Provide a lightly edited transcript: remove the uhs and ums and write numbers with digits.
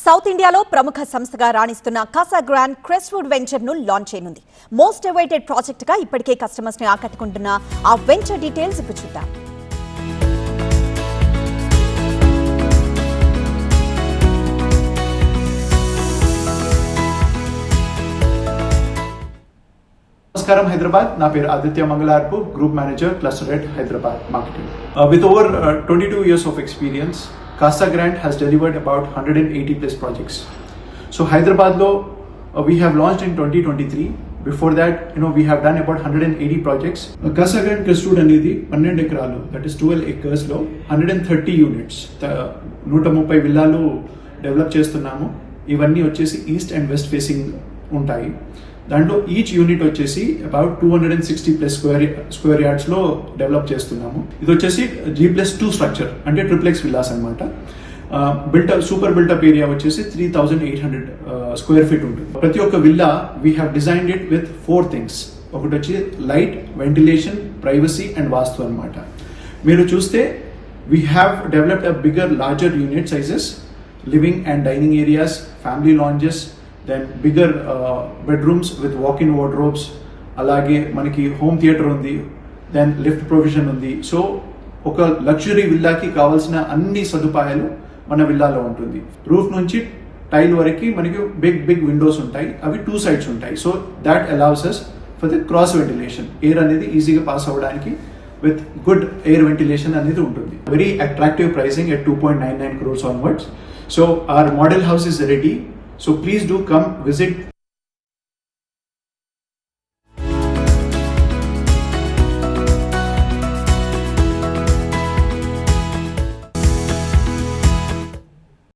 South ఇండియాలో ప్రముఖ సంస్థగా రాణిస్తున్న కాసా గ్రాండ్ క్రెస్ట్వుడ్ వెంచర్ ను లాంచ్ చేయనుంది. మోస్ట్ అవైటెడ్ ప్రాజెక్ట్ గా ఇప్పటికే కస్టమర్స్ ని ఆకట్టుకుంటున్న ఆ వెంచర్ డీటెయిల్స్ ఇప్పుడు చూద్దాం. Namaskaram Hyderabad. Na peru Aditya Mangalarpu, Group Manager, Cluster Head, Hyderabad Marketing. With over 22 years of experience, Casa Grande has delivered about 180 plus projects. So Hyderabad lo we have launched in 2023. Before that, we have done about 180 projects. Casa Grande Crestwood anedi 12 ekaralu, that is 12 acres lo 130 units. 130 villalu develop చేస్తున్నాము. ఇవన్నీ వచ్చేసి east and west facing ఉంటాయి. దాంట్లో each unit వచ్చేసి about 260 plus square yards లో develop చేస్తున్నాము. ఇది వచ్చేసి G+2 స్ట్రక్చర్ అంటే ట్రిప్లెక్స్ విల్లాస్ అనమాట. సూపర్ బిల్టప్ ఏరియా వచ్చేసి 3800 స్క్వేర్ ఫీట్ ఉంటుంది. ప్రతి ఒక్క villa we have designed it with 4 things. ఒకటి వచ్చి light, ventilation, privacy and vastu అనమాట. మీరు చూస్తే we have developed a bigger larger unit sizes, living and dining areas, family lounges, then bigger bedrooms with walk-in wardrobes, అలాగే మనకి home theatre ఉంది, then lift provision ఉంది. So ఒక లగ్జరీ విల్లాకి కావాల్సిన అన్ని సదుపాయాలు మన విల్లాలో ఉంటుంది. రూఫ్ నుంచి టైల్ వరకు మనకి బిగ్ విండోస్ ఉంటాయి. అవి 2 సైడ్స్ ఉంటాయి. So that allows us for the cross ventilation. Air అనేది ఈజీగా పాస్ అవ్వడానికి విత్ గుడ్ ఎయిర్ వెంటిలేషన్ అనేది ఉంటుంది. Very attractive pricing at 2.99 crores onwards. So our model house is ready. So please do come visit